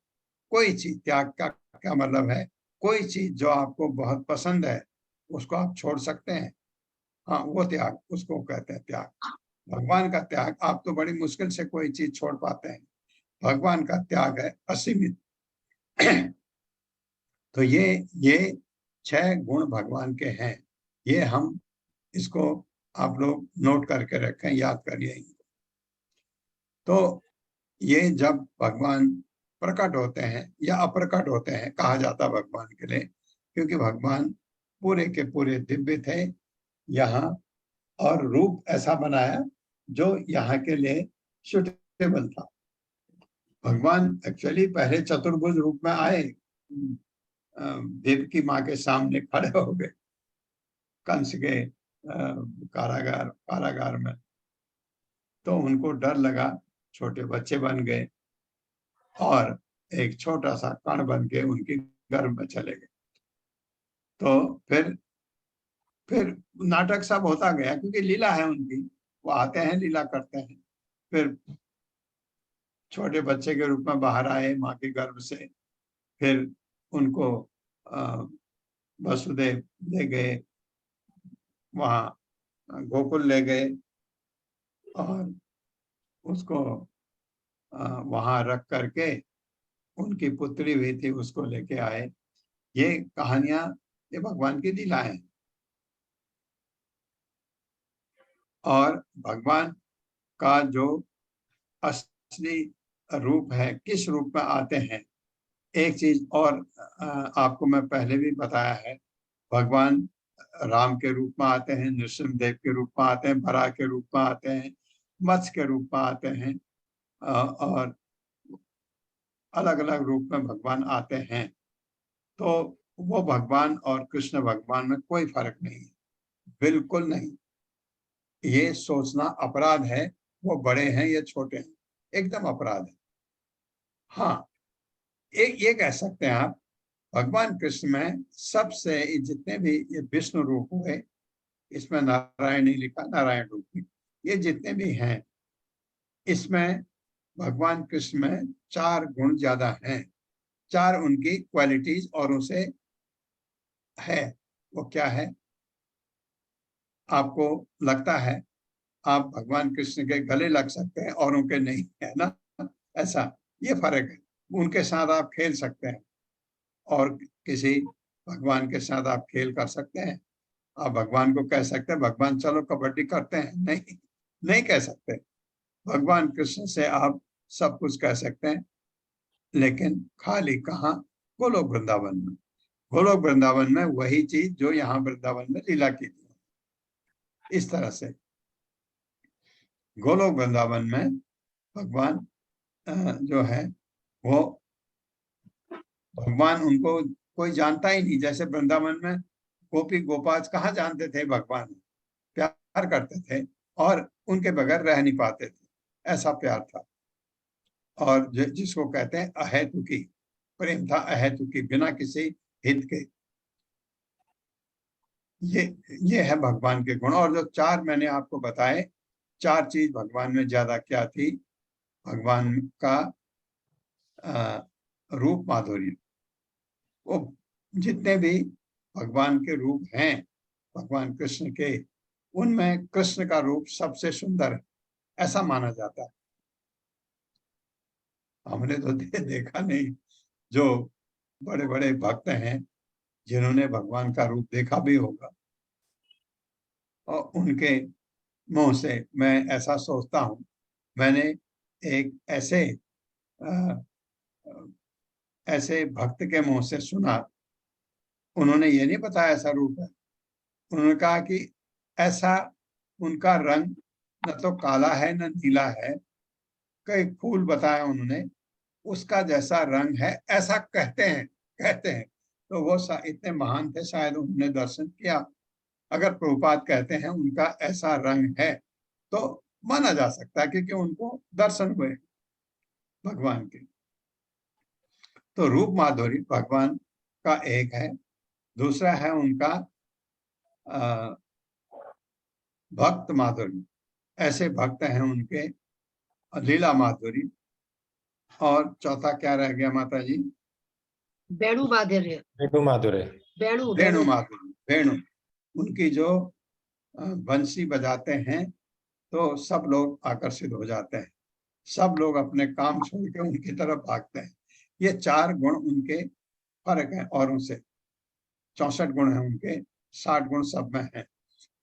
कोई चीज, त्याग का क्या मतलब है? कोई चीज जो आपको बहुत पसंद है उसको आप छोड़ सकते हैं, हाँ, वो त्याग, उसको कहते हैं त्याग। भगवान का त्याग, आप तो बड़ी मुश्किल से कोई चीज छोड़ पाते हैं, भगवान का त्याग है असीमित। तो ये 6 गुण भगवान के हैं। ये हम इसको आप लोग नोट करके रखें, याद करिए। तो ये जब भगवान प्रकट होते हैं या अप्रकट होते हैं, कहा जाता भगवान के लिए, क्योंकि भगवान पूरे के पूरे दिव्य थे यहाँ, और रूप ऐसा बनाया जो यहाँ के लिए सुटेबल था। भगवान एक्चुअली पहले चतुर्भुज रूप में आए, देव की माँ के सामने खड़े हो गए कंस के कारागार में, तो उनको डर लगा, छोटे बच्चे बन गए और एक छोटा सा कण बन के उनके गर्भ में चले गए। तो फिर नाटक सब होता गया, क्योंकि लीला है उनकी, वो आते हैं लीला करते हैं। फिर छोटे बच्चे के रूप में बाहर आए माँ के गर्भ से, फिर उनको वसुदेव ले गए, वहां गोकुल ले गए, और उसको वहां रख करके उनकी पुत्री हुई थी उसको लेके आए। ये कहानियां, ये भगवान की लीलाएं हैं। और भगवान का जो असली रूप है, किस रूप में आते हैं, एक चीज और आपको मैं पहले भी बताया है। भगवान राम के रूप में आते हैं, नृसिंहदेव के रूप में आते हैं, बराह के रूप में आते हैं, मत्स्य के रूप में आते हैं, और अलग अलग रूप में भगवान आते हैं। तो वो भगवान और कृष्ण भगवान में कोई फर्क नहीं है, बिल्कुल नहीं। ये सोचना अपराध है, वो बड़े हैं या छोटे हैं, एकदम अपराध है। हाँ, एक ये कह सकते हैं आप, भगवान कृष्ण में सबसे जितने भी ये विष्णु रूप हुए, इसमें नारायण नहीं लिखा, नारायण रूप नहीं, ये जितने भी हैं, इसमें भगवान कृष्ण में 4 गुण ज्यादा हैं, 4 उनकी क्वालिटीज और उसे है। वो क्या है? आपको लगता है आप भगवान कृष्ण के गले लग सकते हैं, औरों के नहीं, है ना? ऐसा ये फर्क है। उनके साथ आप खेल सकते हैं और किसी भगवान के साथ आप खेल कर सकते हैं। आप भगवान को कह सकते हैं भगवान चलो कबड्डी करते हैं, नहीं, नहीं कह सकते। भगवान कृष्ण से आप सब कुछ कह सकते हैं, लेकिन खाली कहाँ? गोलोक वृंदावन में। गोलोक वृंदावन में वही चीज जो यहाँ वृंदावन में लीला की थी। इस तरह से गोलोक वृंदावन में भगवान जो है वो भगवान, उनको कोई जानता ही नहीं। जैसे वृंदावन में गोपी गोपाल कहाँ जानते थे भगवान, प्यार करते थे और उनके बगैर रह नहीं पाते थे, ऐसा प्यार था। और जिसको कहते हैं अहेतुकी प्रेम था, अहेतुकी, बिना किसी हित के। ये है भगवान के गुण। और जो 4 मैंने आपको बताए, 4 चीज भगवान में ज्यादा क्या थी? भगवान का रूप माधुर्य। वो जितने भी भगवान के रूप हैं, भगवान कृष्ण के, उनमें कृष्ण का रूप सबसे सुंदर है, ऐसा माना जाता है। हमने तो देखा नहीं, जो बड़े बड़े भक्त हैं जिन्होंने भगवान का रूप देखा भी होगा, और उनके मुंह से मैं ऐसा सोचता हूं। मैंने एक ऐसे भक्त के मुंह से सुना, उन्होंने ये नहीं बताया ऐसा रूप है, उन्होंने कहा कि ऐसा उनका रंग न तो काला है न नीला है, कई फूल बताया उन्होंने, उसका जैसा रंग है ऐसा कहते हैं। तो वो इतने महान थे, शायद उन्होंने दर्शन किया। अगर प्रभुपाद कहते हैं उनका ऐसा रंग है तो माना जा सकता है, क्योंकि उनको दर्शन हुए भगवान के। तो रूप माधुर्य भगवान का एक है। दूसरा है उनका भक्त माधुर्य, ऐसे भक्त हैं उनके, लीला माधुर्य। और चौथा क्या रह गया माता जी? वेणु माधुर्य। वेणु माधुर्य। वेणु माधुर्य, वेणु। उनकी जो बंसी बजाते हैं तो सब लोग आकर्षित हो जाते हैं, सब लोग अपने काम छोड़ के उनकी तरफ भागते हैं। ये 4 गुण उनके फर्क है औरों से। 64 गुण है उनके, 60 गुण सब में है।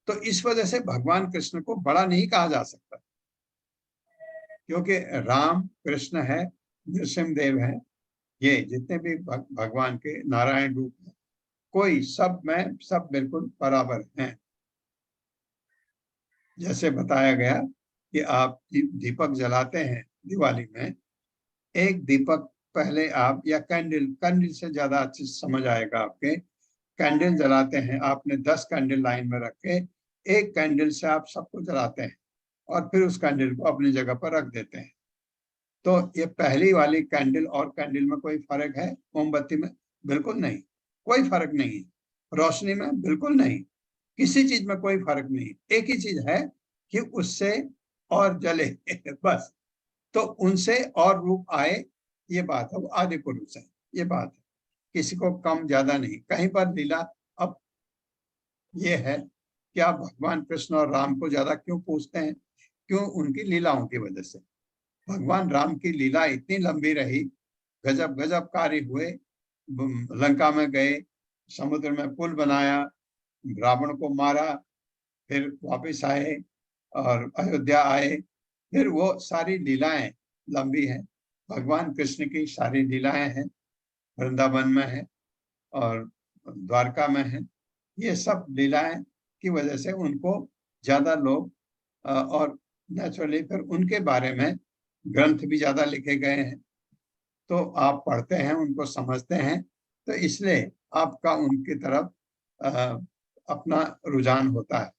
तो इस वजह से भगवान कृष्ण को बड़ा नहीं कहा जा सकता, क्योंकि राम कृष्ण है, नृसिंहदेव है, ये जितने भी भगवान के नारायण रूप हैं, कोई सब में सब बिल्कुल बराबर हैं। जैसे बताया गया कि आप दीपक जलाते हैं दिवाली में, एक दीपक पहले आप, या कैंडल से ज्यादा अच्छी समझ आएगा आपके, कैंडल जलाते हैं, आपने 10 कैंडल लाइन में रखे, एक कैंडल से आप सबको जलाते हैं और फिर उस कैंडल को अपनी जगह पर रख देते हैं। तो ये पहली वाली कैंडल और कैंडल में कोई फर्क है? मोमबत्ती में बिल्कुल नहीं, कोई फर्क नहीं है। रोशनी में बिल्कुल नहीं, किसी चीज में कोई फर्क नहीं। एक ही चीज है कि उससे और जले बस। तो उनसे और रूप आए, ये बात है, वो आदि पुरुष है, ये बात है। किसी को कम ज्यादा नहीं, कहीं पर लीला। अब ये है कि आप भगवान कृष्ण और राम को ज्यादा क्यों पूछते हैं? क्यों? उनकी लीलाओं की वजह से। भगवान राम की लीला इतनी लंबी रही, गजब गजब कार्य हुए। लंका में गए, समुद्र में पुल बनाया, रावण को मारा, फिर वापस आए और अयोध्या आए। फिर वो सारी लीलाएं लंबी हैं। भगवान कृष्ण की सारी लीलाएं हैं, वृंदावन में है और द्वारका में है। ये सब लीलाएं की वजह से उनको ज्यादा लोग और नेचुरली फिर उनके बारे में ग्रंथ भी ज्यादा लिखे गए हैं। तो आप पढ़ते हैं, उनको समझते हैं, तो इसलिए आपका उनकी तरफ अपना रुझान होता है,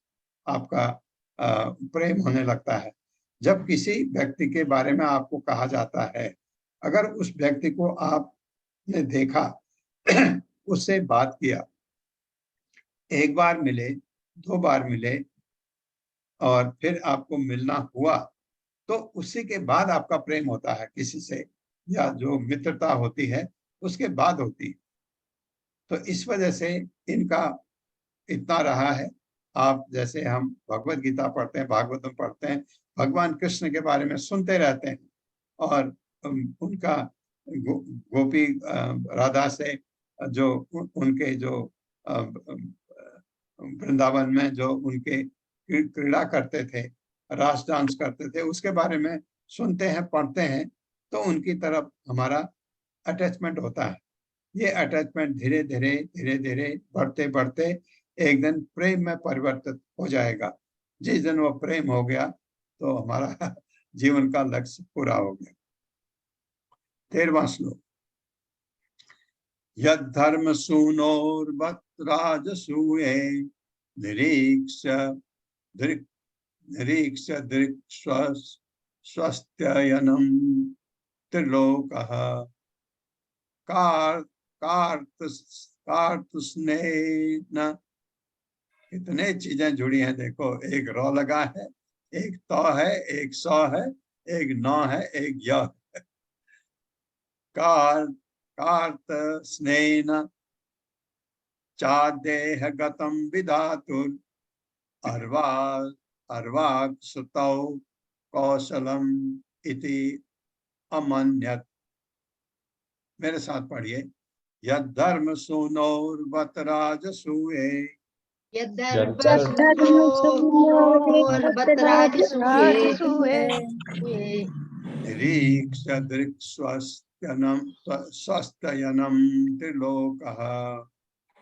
आपका प्रेम होने लगता है। जब किसी व्यक्ति के बारे में आपको कहा जाता है, अगर उस व्यक्ति को आपने देखा, उससे बात किया, एक बार मिले, 2 बार मिले और फिर आपको मिलना हुआ, तो उसी के बाद आपका प्रेम होता है किसी से, या जो मित्रता होती है उसके बाद होती है। तो इस वजह से इनका इतना रहा है। आप जैसे हम भगवत गीता पढ़ते हैं, भागवतम पढ़ते हैं, भगवान कृष्ण के बारे में सुनते रहते हैं और उनका गोपी राधा से जो उनके जो वृंदावन में जो उनके क्रीड़ा करते थे, रास डांस करते थे, उसके बारे में सुनते हैं, पढ़ते हैं, तो उनकी तरफ हमारा अटैचमेंट होता है। ये अटैचमेंट धीरे धीरे धीरे धीरे बढ़ते बढ़ते एक दिन प्रेम में परिवर्तित हो जाएगा। जिस दिन वो प्रेम हो गया तो हमारा जीवन का लक्ष्य पूरा हो गया। 13वां श्लोक। यद धर्म सूनोर्वत राजसूये निरीक्ष दृक् स्वस्त्ययनं त्रिलोकः कार्तस्नेन। कितने चीजें जुड़ी हैं देखो, एक रौ लगा है, एक तो है, एक सौ है, एक नौ है, एक य है। कार्तस्नेन चादेह गतम विधातुर अर्वाक् सुतौ कौशलम इति अमन्यत। मेरे साथ पढ़िए। यद धर्म सूनोर्वत राजसूये निरीक्ष दृक् स्वस्त्ययनं त्रिलोकः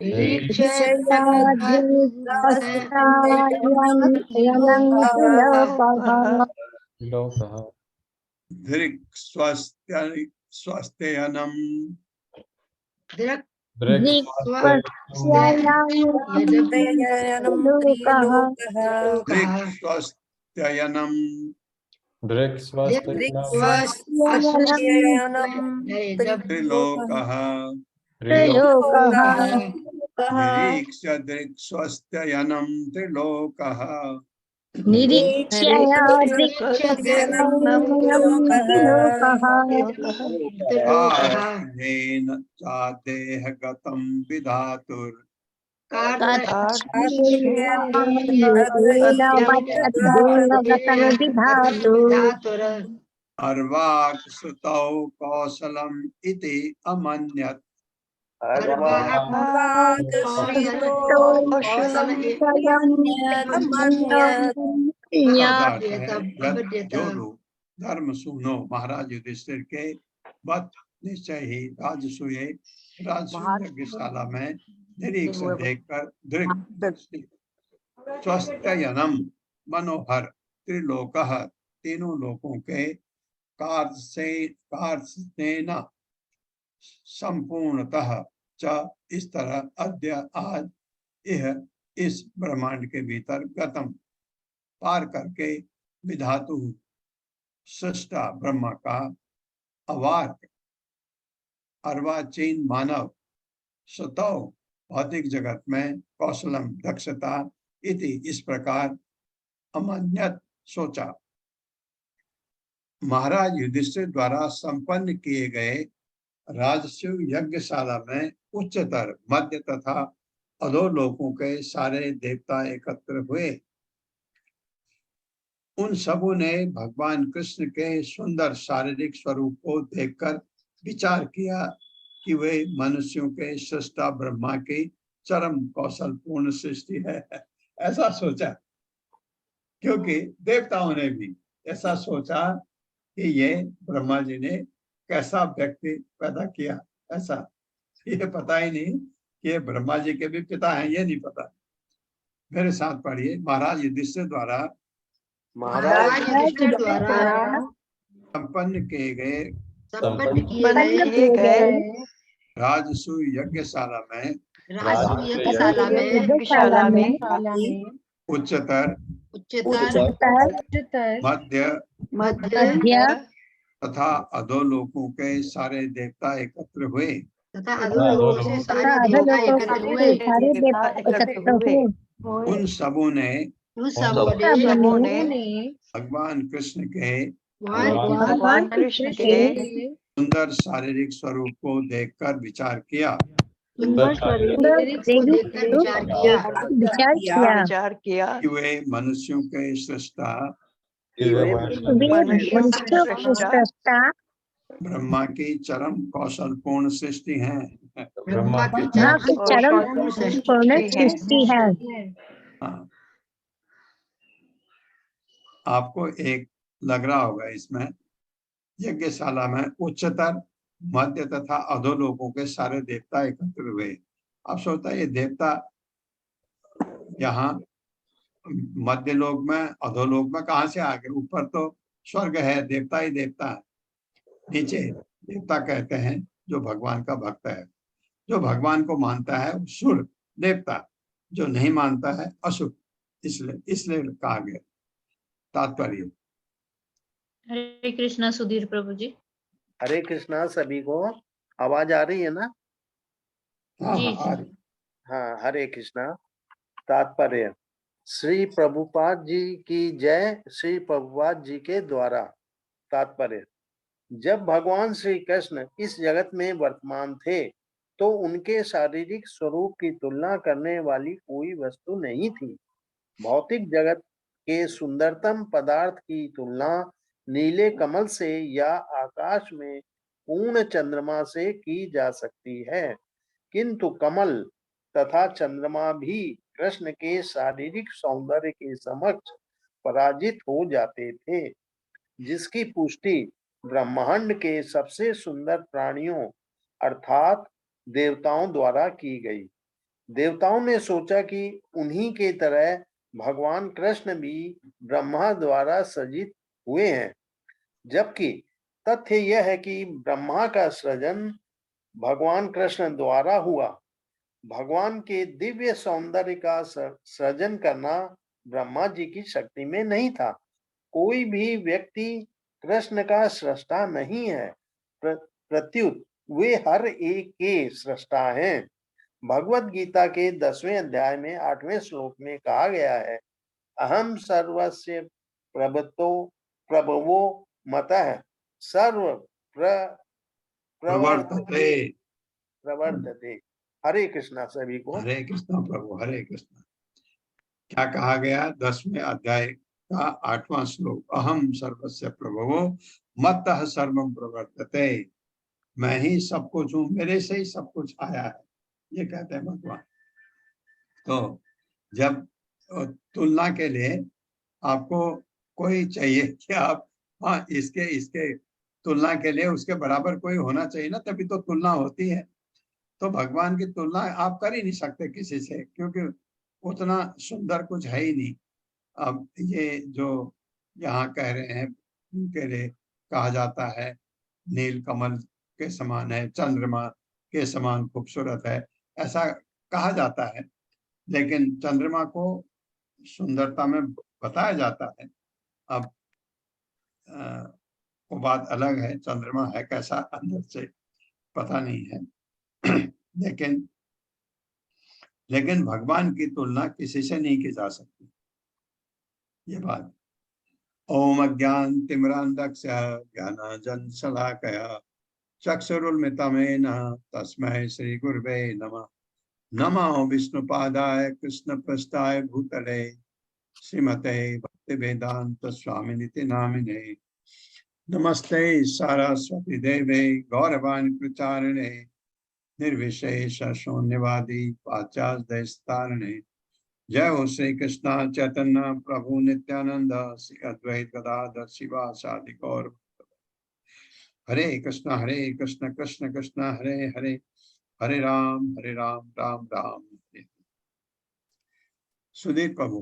दृक् स्वस्त्ययनं त्रिलोकः निरीक्ष दृक् स्वस्त्ययनं त्रिलोकः कार्तेन चादेह गतं विधातुर अर्वाक् सुतौ कौशलम इति अमन्यत। जो लोग धर्म सूनो, महाराज युधिष्ठिर के वत निश्चय ही राजसूये यज्ञशाला में निरीक्षण देखकर स्वस्थयनम मनोहर त्रिलोकः तीनों लोकों के कार्सेन संपूर्णतः च इस तरह अद्य आज यह इस ब्रह्मांड के भीतर गतम पार करके विधातु सृष्टा ब्रह्मा का अवार्क अर्वाचीन मानव सतौ भौतिक जगत में कौशलम दक्षता इति इस प्रकार अमन्यत सोचा। महाराज युधिष्ठिर द्वारा संपन्न किए गए राजसूय यज्ञशाला में उच्चतर, मध्य तथा अधो लोकों के सारे देवता एकत्र हुए। उन सबों ने भगवान कृष्ण के सुंदर शारीरिक स्वरूप को देखकर विचार किया कि वे मनुष्यों के सृष्टा ब्रह्मा की चरम कौशल पूर्ण सृष्टि है। ऐसा सोचा, क्योंकि देवताओं ने भी ऐसा सोचा कि ये ब्रह्मा जी ने कैसा व्यक्ति पैदा किया। ऐसा ये पता ही नहीं कि ये ब्रह्मा जी के भी पिता हैं, ये नहीं पता। मेरे साथ पढ़िए। महाराज युधिष्ठिर द्वारा संपन्न किए गए राजसूय यज्ञशाला में उच्चतर मध्य तथा अधोलोकों के सारे देवता एकत्र हुए तथा अधोलोक से सारे देवता एकत्र हुए। उन सबों ने भगवान कृष्ण के सुंदर शारीरिक स्वरूप को देखकर विचार किया कि वे मनुष्यों के सृष्टा ब्रह्मा की चरम कौशल पूर्ण सृष्टि है। ब्रह्मा की चरम सृष्टि है। हाँ। आपको एक लग रहा होगा इसमें, यज्ञशाला में उच्चतर मध्य तथा अधोलोकों के सारे देवता एकत्र हुए। अब सोचता है ये देवता यहाँ मध्य लोक में अधोलोक में कहाँ से आ गए? ऊपर तो स्वर्ग है, देवता ही देवता है। नीचे देवता कहते हैं जो भगवान का भक्त है, जो भगवान को मानता है सुर देवता, जो नहीं मानता है असुर। इसलिए कहा गया। तात्पर्य। हरे कृष्णा सुधीर प्रभु जी। हरे कृष्णा सभी को। आवाज आ रही है ना? हाँ, हरे कृष्णा। तात्पर्य। श्री प्रभुपाद जी की जय। श्री प्रभुपाद जी के द्वारा। तात्पर्य। जब भगवान श्री कृष्ण इस जगत में वर्तमान थे तो उनके शारीरिक स्वरूप की तुलना करने वाली कोई वस्तु नहीं थी। भौतिक जगत के सुंदरतम पदार्थ की तुलना नीले कमल से या आकाश में पूर्ण चंद्रमा से की जा सकती है, किंतु कमल तथा चंद्रमा भी कृष्ण के शारीरिक सौंदर्य के समक्ष पराजित हो जाते थे, जिसकी पुष्टि ब्रह्मांड के सबसे सुंदर प्राणियों अर्थात देवताओं द्वारा की गई। देवताओं ने सोचा कि उन्हीं के तरह भगवान कृष्ण भी ब्रह्मा द्वारा सृजित हुए हैं, जबकि तथ्य यह है कि ब्रह्मा का सृजन भगवान कृष्ण द्वारा हुआ। भगवान के दिव्य सौंदर्य का सृजन करना ब्रह्मा जी की शक्ति में नहीं था। कोई भी व्यक्ति कृष्ण का सृष्टा नहीं है, प्रत्युत वे हर एक के सृष्टा हैं। भगवत गीता के 10वें अध्याय में 8वें श्लोक में कहा गया है, अहम सर्वस्य प्रभवो मतः सर्व प्रवर्तते। हरे कृष्णा सभी को। हरे कृष्णा प्रभु। हरे कृष्णा। क्या कहा गया? 10वें अध्याय का 8वां श्लोक, अहम सर्वस्य प्रभवो मत्तः सर्वं प्रवर्तते। मैं ही सब कुछ हूँ, मेरे से ही सब कुछ आया है, ये कहते हैं भगवान। तो जब तुलना के लिए आपको कोई चाहिए कि आप हाँ इसके तुलना के लिए उसके बराबर कोई होना चाहिए ना, तभी तो तुलना होती है। तो भगवान की तुलना आप कर ही नहीं सकते किसी से, क्योंकि उतना सुंदर कुछ है ही नहीं। अब ये जो यहाँ कह रहे हैं उनके लिए कहा जाता है नील कमल के समान है, चंद्रमा के समान खूबसूरत है, ऐसा कहा जाता है। लेकिन चंद्रमा को सुंदरता में बताया जाता है। अब वो बात अलग है, चंद्रमा है कैसा अंदर से पता नहीं है। लेकिन भगवान की तुलना किसी से नहीं की जा सकती, ये बात। ओम अज्ञान तिमिरान्धस्य ज्ञानांजन शलाकया चक्षुरुन्मिलितं तस्मै श्री गुरुवे नमः। नमो विष्णुपादाय कृष्णपृष्ठाय भूतले श्रीमते भक्ति वेदांत स्वामिनिति नामिने नमस्ते सारस्वती देवे गौरवाणी प्रचारिणे निर्विशेष शून्यवादी पाश्चात्य जय हो श्री कृष्ण चैतन्य प्रभु नित्यानंद श्री अद्वैत गदाधर शिवासादि गौर हरे कृष्ण कृष्ण कृष्ण हरे हरे हरे राम राम राम हरे। सुधीर प्रभु